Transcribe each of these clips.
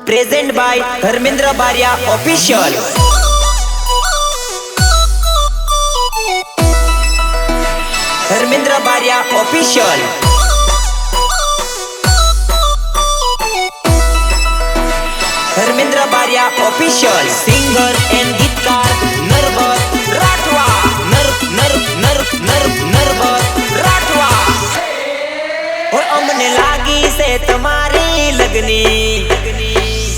Present by Dharmendra Baria official. Dharmendra Baria official. Dharmendra Baria official. Singer and गीतकार नरबत राठवा। नरबत राठवा। और अमने लागी से तुम्हारी लगनी।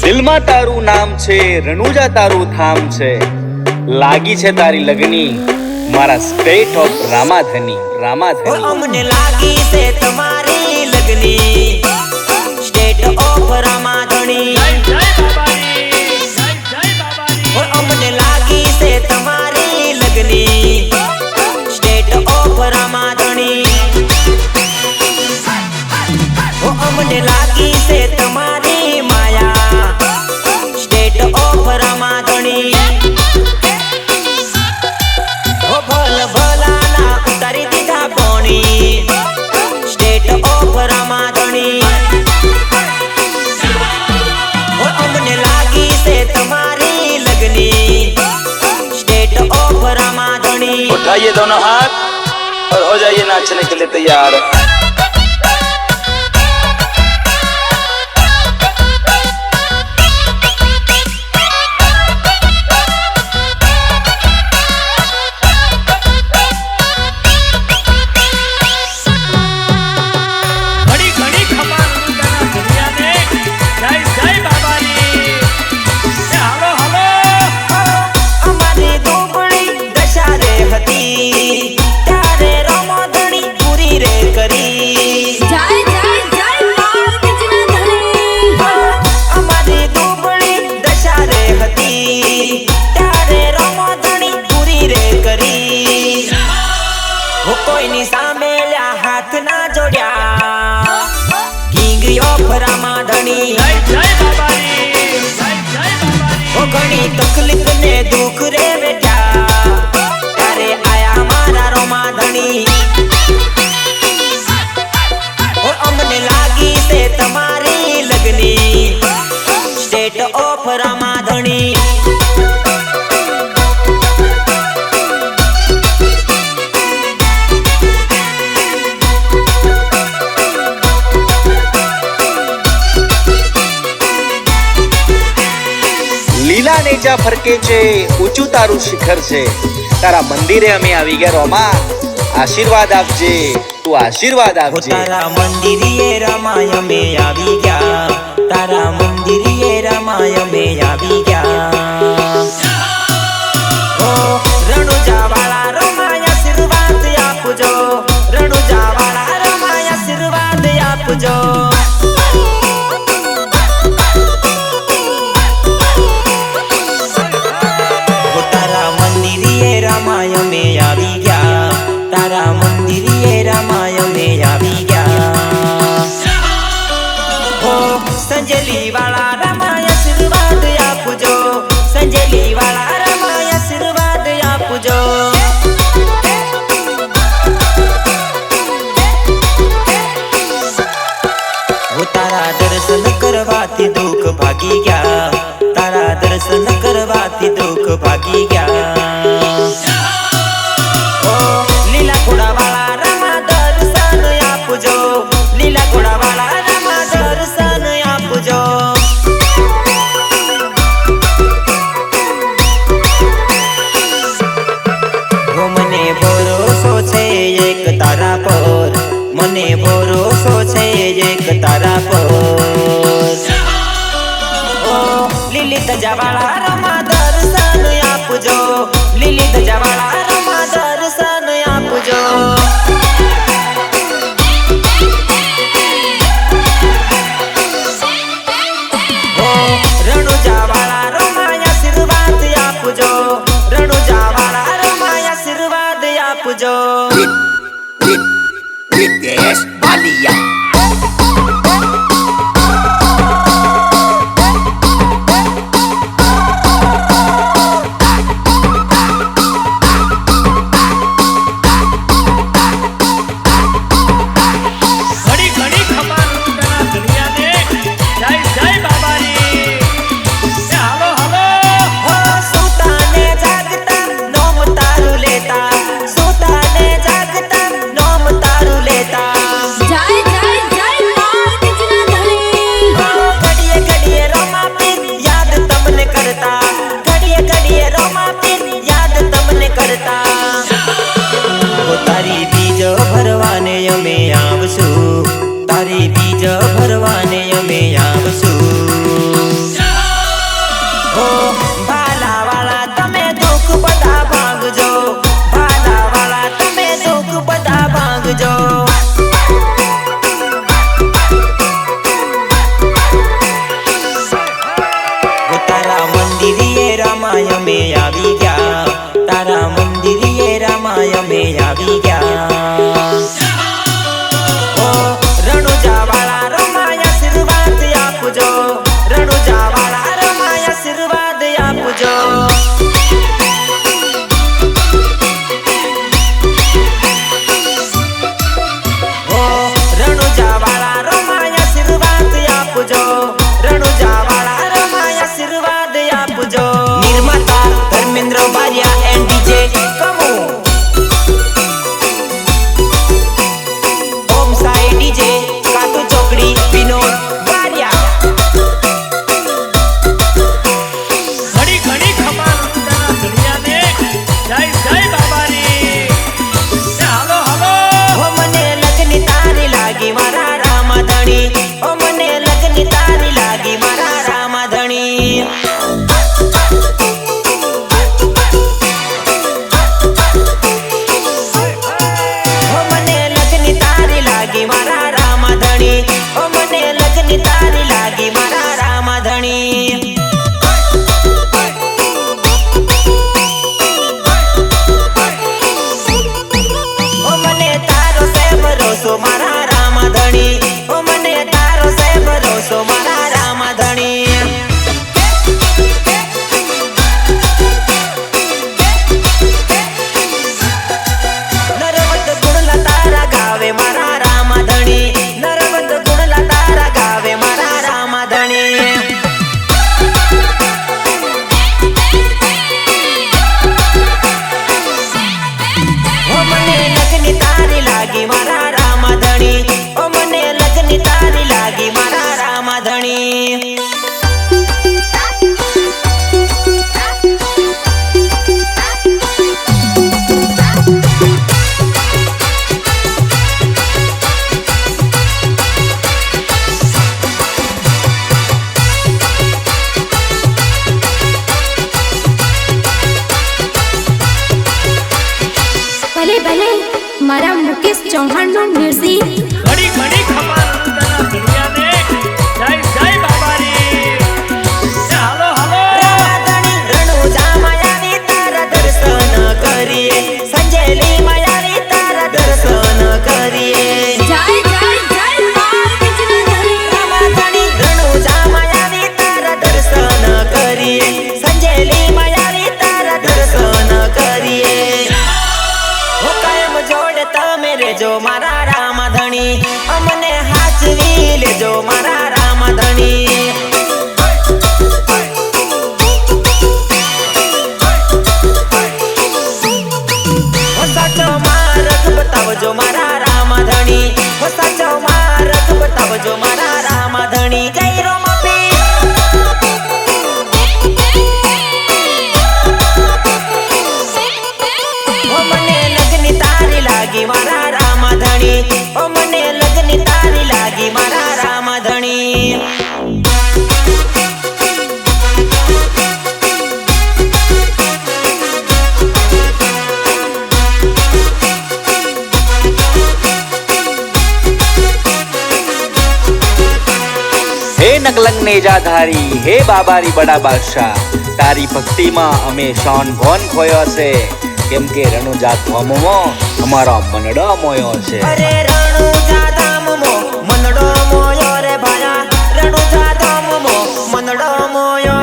दिल में तारू नाम छे, रनुजा तारू थाम छे, लागी छे तारी लगनी, मारा स्टेट ऑफ रामाधनी। और अमने लागी से तुम्हारी लगनी, स्टेट ऑफ रामाधनी। और अमने लागी से तुम्हारी लगनी, स्टेट ऑफ रामाधनी। और अमने लागी से तुम्हारी माया, स्टेट ऑफ रामाधनी। ओ भल भला ना उतारी दीधा पोनी, स्टेट ऑफ रामाधनी। और अमने लागी से तुम्हारी लगनी, स्टेट ऑफ रामाधनी। उठाइए दोनों हाथ और हो जाइए नाचने के लिए तैयार। हाथ ना जोड़या, किंग ऑफ रामाधनी। ओ घणी तकलीफ ने दुख रे बेटा, तारे आया मारा रामाधनी। और अमने लागी से तुम्हारी लगनी, स्टेट ऑफ रामाधनी। લીલા નેજા ફરકે છે, ઊંચું તારું શિખર છે, તારા મંદિરે અમે આવી ગયા રોમા, આશીર્વાદ આપજે, તું આશીર્વાદ આપજે। તારા મંદિરે રમાય અમે આવી ગયા, તારા મંદિરે રમાય અમે આવી ગયા। ઓ રણુજા વાળા રમાય આશીર્વાદ આપજો, રણુજા વાળા રમાય આશીર્વાદ આપજો। रामाय में आवी गया, तारा मंदिरे रामाय में आवी गया। ओ संजली वाला रामाय आशीर्वाद आपजो, संजली वाला रामाय आशीर्वाद आपजो। वो तारा दर्शन करवाती दुख भागी गया, तारा दर्शन करवाती दुख भागी गया। लीला घोड़ा वाला रमा दर्शन आपजो, लीला घोड़ा वाला रमा दर्शन आपजो। वो मने भरोसो छे एक तारा पर, मने भरोसो छे एक तारा पर। ओ लीली धजा वाला रमा दर्शन आपजो, लीली धजा वाला रमा दर्शन आपजो। ओ रणुजा वाला रमाय आशीर्वाद आपजो, रणुजा वाला रमाय आशीर्वाद आपजो। रितेश बालिया। घड़ी घड़ी खबर दुनिया ने जय जय बाबा री। મારા રામાધણી ઓ મને તારો છે ભરોસો મારા રામાધણી નરવત ગુણલા તારા ગાવે મારા રામાધણી નરવત ગુણલા તારા ગાવે મારા રામાધણી ઓ મને લગની તારી લાગી મારા રામાધણી ઓ મને લગની તારી લાગી મારા રામાધણી ભલે ભલે મારા મુકેશ ચૌહાણ નું મ્યુઝિક ઘડી ઘડી ખમા રણુજાના ધુનિયાને જય જય બાબારી હાલો હાલો રામાધણી રણુજામાં આવી તારા દર્શન કરીએ સંજેલી માં આવી તારા દર્શન કરીએ જય જય જય રામાધણી રણુજામાં આવી તારા દર્શન કરીએ સંજેલી માં આવી તારા દર્શન કરીએ ઓ કાયમ જોડે તમે રેજો મારા રામાધણી અમને હાચવી લેજો મારા રામાધણી સાચો માર્ગ બતાવજો મારા રામાધણી સાચો માર્ગ બતાવજો મારા રામાધણી જય રોમાપી ઓ મને લગની તારી લાગી મારા રામાધણી ઓ મને લગની તારી લાગી મારા રામાધણી હે નકલંગ નેજાધારી હે બાબારી બડા બાદશાહ તારી ભક્તિમાં અમે શોન ભોન ખોયો છે કેમ કે રણુજા ધામમાં અમારો મનડો મોયો છે અરે રણુજા ધામમો મનડો મોયો રે ભાયા રણુજા ધામમો મનડો મોયો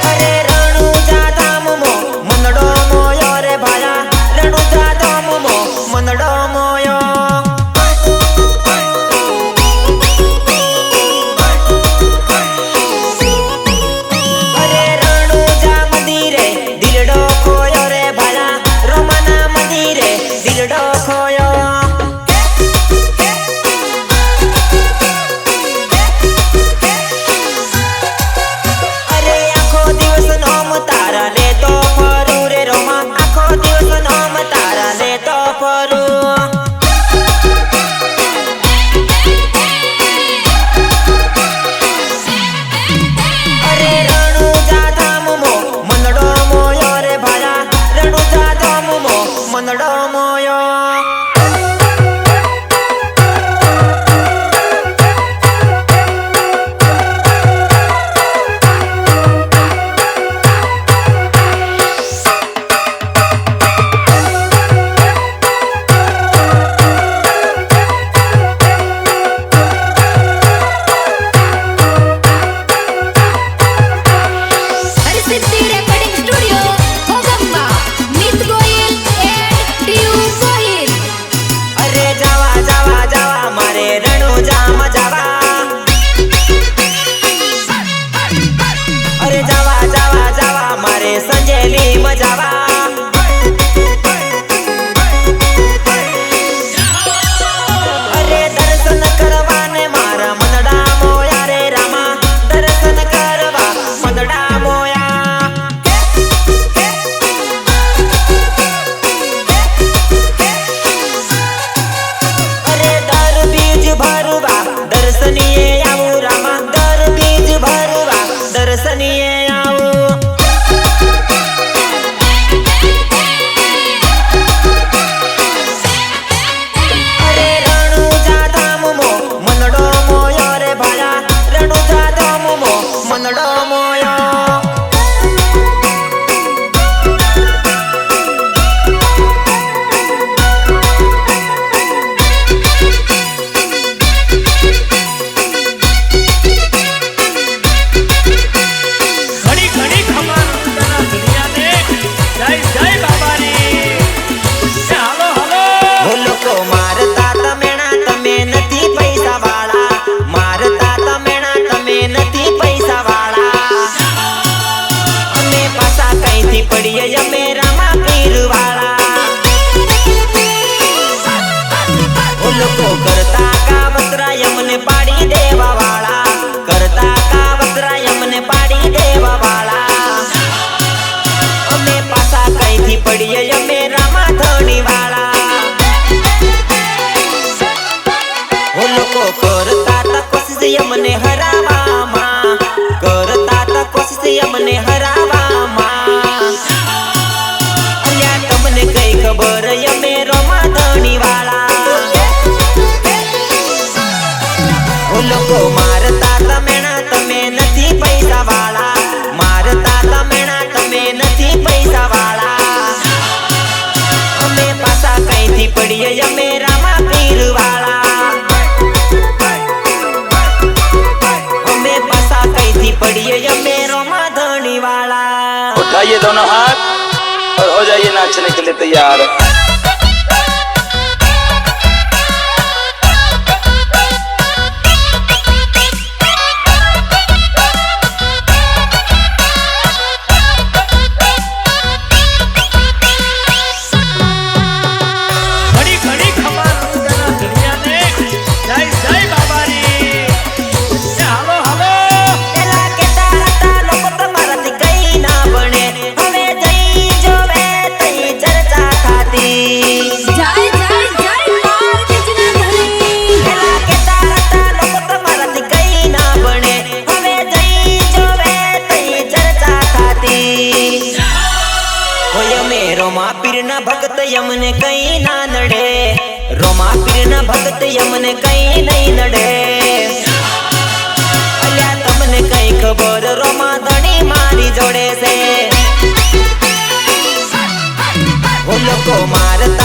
અરે રણુજા ધામમો મનડો મોયો રે ભાયા રણુજા ધામમો મનડો મોયો અરે રણુજા મંદિરે કઈથી પડીએ અમે રામા પીર વાળા ઓ લોકો કરતા કાવતરાય અમને પાડી દેવા વાળા કરતા કાવતરાય અમને પાડી દેવા વાળા અમે પાછા કઈથી પડીએ અમે રામા ધણી વાળા ઓ લોકો કરતા તા કોશિશ અમને હરાવામાં કરતા તા કોશિશ અમને હરાવામાં અલ્યા તમને કઈ ખબર અમે રોમા ધણી વાળા ઓ લોકો મારતા તમેણા તમે નથી પૈસા વાળા મારતા તમેણા તમે નથી પૈસા વાળા અમે પાછા કઈથી પડીએ અમે રામા પીર વાળા અમે પાછા કઈથી પડીએ અમે રોમા ધણી વાળા उठाइए दोनों हाथ और हो जाइए नाचने के लिए तैयार ઘડી ઘડી ખમા રણુજાના ધણિયાને જય જય બાબારી એ હાલો હાલો પેલા કેતા હતા લોકો તમારાથી કઈ ના બને હવે જઈ જોવે તઈ ચર્ચા થાતી જય જય જય પાર્વતીજીના ધણી પેલા કેતા હતા લોકો તમારાથી કઈ ના બને હવે જઈ જોવે તઈ ચર્ચા થાતી હોય અમે રોમા પીરના ભક્ત અમને કઈ ના નડે રોમા પીરના ભક્ત અમને કઈ નહીં નડે અલ્યા તમને કઈ ખબર રોમા ધણી મારી જોડે છે ઓ લોકો મારતા